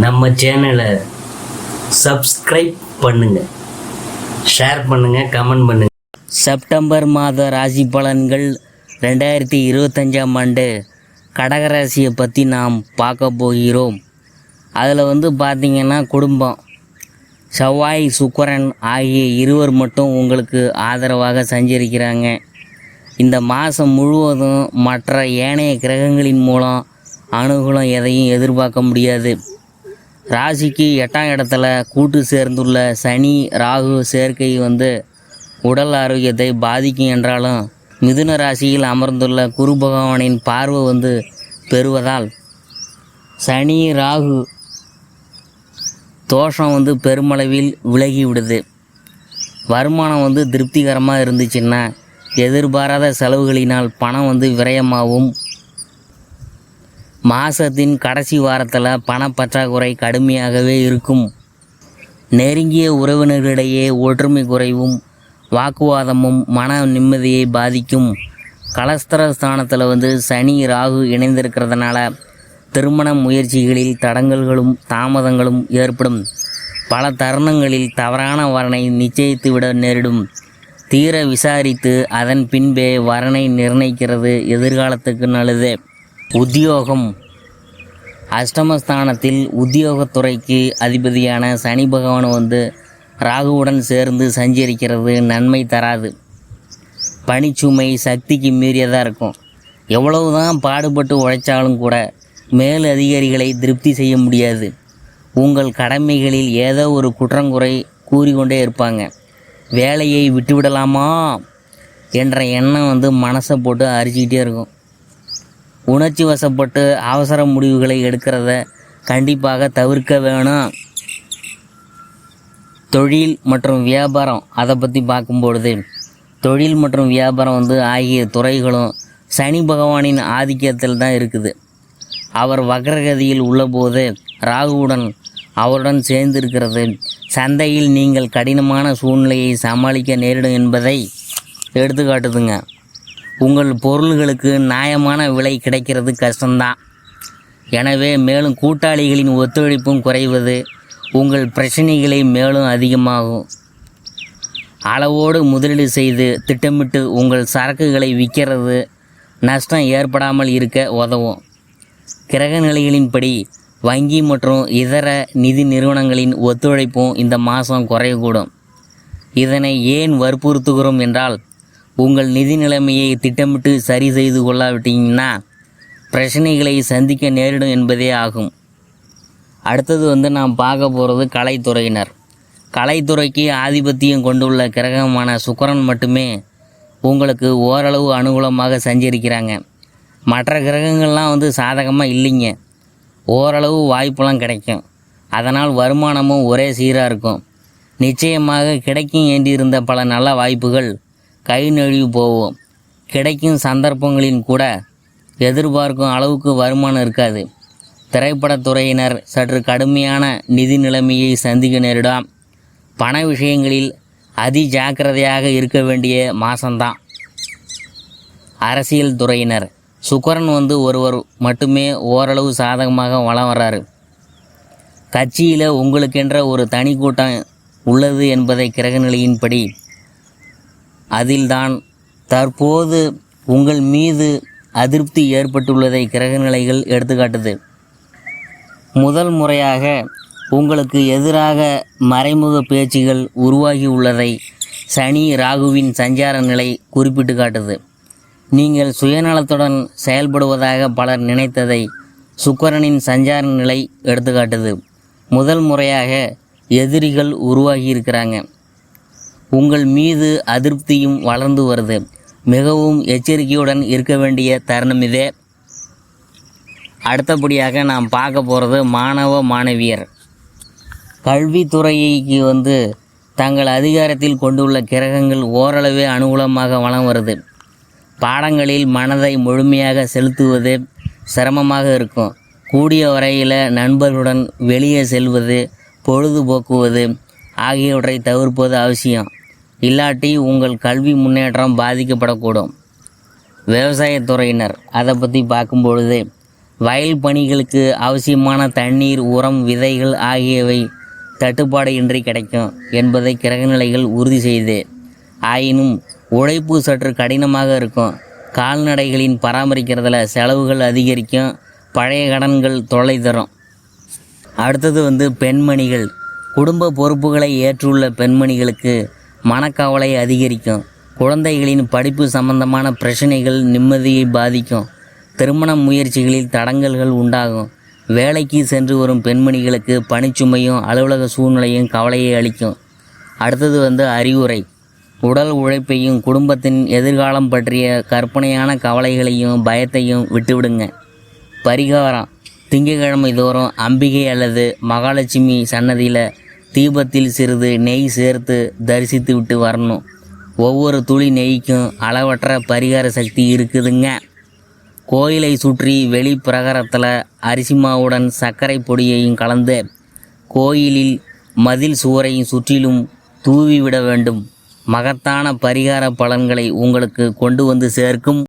நம்ம சேனலை சப்ஸ்கிரைப் பண்ணுங்கள், ஷேர் பண்ணுங்கள், கமெண்ட் பண்ணுங்கள். செப்டம்பர் மாத ராசி பலன்கள் 2025ஆம் ஆண்டு கடகராசியை பற்றி நாம் பார்க்க போகிறோம். அதில் பார்த்திங்கன்னா குடும்பம், செவ்வாய் சுக்கிரன் ஆகிய இருவர் மட்டும் உங்களுக்கு ஆதரவாக சஞ்சரிக்கிறாங்க. இந்த மாதம் முழுவதும் மற்ற ஏனைய கிரகங்களின் மூலம் அனுகூலம் எதையும் எதிர்பார்க்க முடியாது. ராசிக்கு 8ஆம் இடத்துல கூட்டு சேர்ந்துள்ள சனி ராகு சேர்க்கை உடல் ஆரோக்கியத்தை பாதிக்கும் என்றாலும், மிதுன ராசியில் அமர்ந்துள்ள குரு பகவானின் பார்வை பெறுவதால் சனி ராகு தோஷம் பெருமளவில் விலகிவிடுது. வருமானம் திருப்திகரமாக இருந்துச்சுன்னா எதிர்பாராத செலவுகளினால் பணம் விரயமாகவும், மாதத்தின் கடைசி வாரத்தில் பணப்பற்றாக்குறை கடுமையாகவே இருக்கும். நெருங்கிய உறவினர்களிடையே ஒற்றுமை குறைவும் வாக்குவாதமும் மன நிம்மதியை பாதிக்கும். கலஸ்திரஸ்தானத்தில் சனி ராகு இணைந்திருக்கிறதுனால திருமண முயற்சிகளில் தடங்கல்களும் தாமதங்களும் ஏற்படும். பல தருணங்களில் தவறான வரனை நிச்சயித்துவிட நேரிடும். தீர விசாரித்து அதன் பின்பே வரனை நிர்ணயிக்கிறது எதிர்காலத்துக்கு நல்லது. உத்தியோகம், அஷ்டமஸ்தானத்தில் உத்தியோகத்துறைக்கு அதிபதியான சனி பகவான் ராகுவுடன் சேர்ந்து சஞ்சரிக்கிறது நன்மை தராது. பணிச்சுமை சக்திக்கு மீறியதாக இருக்கும். எவ்வளவுதான் பாடுபட்டு உழைச்சாலும் கூட மேல் அதிகாரிகளை திருப்தி செய்ய முடியாது. உங்கள் கடமைகளில் ஏதோ ஒரு குற்றங்குறை கூறிக்கொண்டே இருப்பாங்க. வேலையை விட்டுவிடலாமா என்ற எண்ணம் மனசை போட்டு அரிச்சிக்கிட்டே இருக்கும். உணர்ச்சி வசப்பட்டு அவசர முடிவுகளை எடுக்கிறத கண்டிப்பாக தவிர்க்க வேணும். தொழில் மற்றும் வியாபாரம், அதை பற்றி பார்க்கும்பொழுது தொழில் மற்றும் வியாபாரம் ஆகிய துறைகளும் சனி பகவானின் ஆதிக்கத்தில் தான் இருக்குது. அவர் வக்ரகதியில் உள்ளபோது ராகுவுடன் அவருடன் சேர்ந்திருக்கிறது சந்தையில் நீங்கள் கடினமான சூழ்நிலையை சமாளிக்க நேரிடும் என்பதை எடுத்துக்காட்டுதுங்க. உங்கள் பொருள்களுக்கு நியாயமான விலை கிடைக்கிறது கஷ்டம்தான். எனவே மேலும் கூட்டாளிகளின் ஒத்துழைப்பும் குறைவது உங்கள் பிரச்சனைகளை மேலும் அதிகமாகும். அளவோடு முதலீடு செய்து திட்டமிட்டு உங்கள் சரக்குகளை விற்கிறது நஷ்டம் ஏற்படாமல் இருக்க உதவும். கிரக நிலைகளின்படி வங்கி மற்றும் இதர நிதி நிறுவனங்களின் ஒத்துழைப்பும் இந்த மாதம் குறையக்கூடும். இதனை ஏன் வற்புறுத்துகிறோம் என்றால், உங்கள் நிதி நிலைமையை திட்டமிட்டு சரி செய்து கொள்ளாவிட்டீங்கன்னா பிரச்சனைகளை சந்திக்க நேரிடும் என்பதே ஆகும். அடுத்தது நாம் பார்க்க போகிறது கலைத்துறையினர். கலைத்துறைக்கு ஆதிபத்தியம் கொண்டுள்ள கிரகமான சுக்கிரன் மட்டுமே உங்களுக்கு ஓரளவு அனுகூலமாக சஞ்சரிக்கிறாங்க. மற்ற கிரகங்கள்லாம் சாதகமாக இல்லைங்க. ஓரளவு வாய்ப்பெல்லாம் கிடைக்கும். அதனால் வருமானமும் ஒரே சீராக இருக்கும். நிச்சயமாக கிடைக்கும் என்றிருந்த பல நல்ல வாய்ப்புகள் கை நழுவி போவோம். கிடைக்கும் சந்தர்ப்பங்களின் கூட எதிர்பார்க்கும் அளவுக்கு வருமானம் இருக்காது. திரைப்படத்துறையினர் சற்று கடுமையான நிதி நிலைமையை சந்திக்க நேரிடும். பண விஷயங்களில் அதி ஜாக்கிரதையாக இருக்க வேண்டிய மாதம்தான். அரசியல் துறையினர், சுக்கிரன் ஒருவர் மட்டுமே ஓரளவு சாதகமாக வலம் வர்றாரு. கட்சியில் உங்களுக்கென்ற ஒரு தனி கூட்டம் உள்ளது என்பதை கிரகநிலையின்படி அதில்தான் தற்போது உங்கள் மீது அதிருப்தி ஏற்பட்டுள்ளதை கிரகநிலைகள் எடுத்துக்காட்டுது. முதல் முறையாக உங்களுக்கு எதிராக மறைமுக பேச்சுகள் உருவாகி உள்ளதை சனி ராகுவின் சஞ்சார நிலை குறிப்பிட்டு காட்டுது. நீங்கள் சுயநலத்துடன் செயல்படுவதாக பலர் நினைத்ததை சுக்கிரனின் சஞ்சார நிலை எடுத்துக்காட்டுது. முதல் முறையாக எதிரிகள் உருவாகி இருக்கிறாங்க. உங்கள் மீது அதிருப்தியும் வளர்ந்து வருது. மிகவும் எச்சரிக்கையுடன் இருக்க வேண்டிய தருணம் இதே. அடுத்தபடியாக நாம் பார்க்க போகிறது மாணவ மாணவியர். கல்வித்துறைக்கு தங்கள் அதிகாரத்தில் கொண்டுள்ள கிரகங்கள் ஓரளவே அனுகூலமாக வலம் வருது. பாடங்களில் மனதை முழுமையாக செலுத்துவது சிரமமாக இருக்கும். கூடிய வரையில் நண்பர்களுடன் வெளியே செல்வது, பொழுதுபோக்குவது ஆகியவற்றை தவிர்ப்பது அவசியம். இல்லாட்டி உங்கள் கல்வி முன்னேற்றம் பாதிக்கப்படக்கூடும். விவசாயத்துறையினர், அதை பற்றி பார்க்கும்பொழுது வயல் பணிகளுக்கு அவசியமான தண்ணீர், உரம், விதைகள் ஆகியவை தட்டுப்பாடு இன்றி கிடைக்கும் என்பதை கிரகநிலைகள் உறுதி செய்து. ஆயினும் உழைப்பு சற்று கடினமாக இருக்கும். கால்நடைகளின் பராமரிக்கிறதுல செலவுகள் அதிகரிக்கும். பழைய கடன்கள் தொல்லை தரும். அடுத்தது பெண்மணிகள். குடும்ப பொறுப்புகளை ஏற்றுள்ள பெண்மணிகளுக்கு மனக்கவலை அதிகரிக்கும். குழந்தைகளின் படிப்பு சம்பந்தமான பிரச்சனைகள் நிம்மதியை பாதிக்கும். திருமண முயற்சிகளில் தடங்கல்கள் உண்டாகும். வேலைக்கு சென்று வரும் பெண்மணிகளுக்கு பணிச்சுமையும் அலுவலக சூழ்நிலையும் கவலையை அளிக்கும். அடுத்தது அறிவுரை. உடல் உழைப்பையும் குடும்பத்தின் எதிர்காலம் பற்றிய கற்பனையான கவலைகளையும் பயத்தையும் விட்டுவிடுங்க. பரிகாரம்: திங்கட்கிழமை தோறும் அம்பிகை அல்லது மகாலட்சுமி சன்னதியில் தீபத்தில் சிறிது நெய் சேர்த்து தரிசித்து விட்டு வரணும். ஒவ்வொரு துளி நெய்க்கும் அளவற்ற பரிகார சக்தி இருக்குதுங்க. கோயிலை சுற்றி வெளி பிரகாரத்தில் அரிசி மாவுடன் சர்க்கரை பொடியையும் கலந்து கோயிலில் மதில் சுவரையும் சுற்றிலும் தூவிவிட வேண்டும். மகத்தான பரிகார பலன்களை உங்களுக்கு கொண்டு வந்து சேர்க்கும்.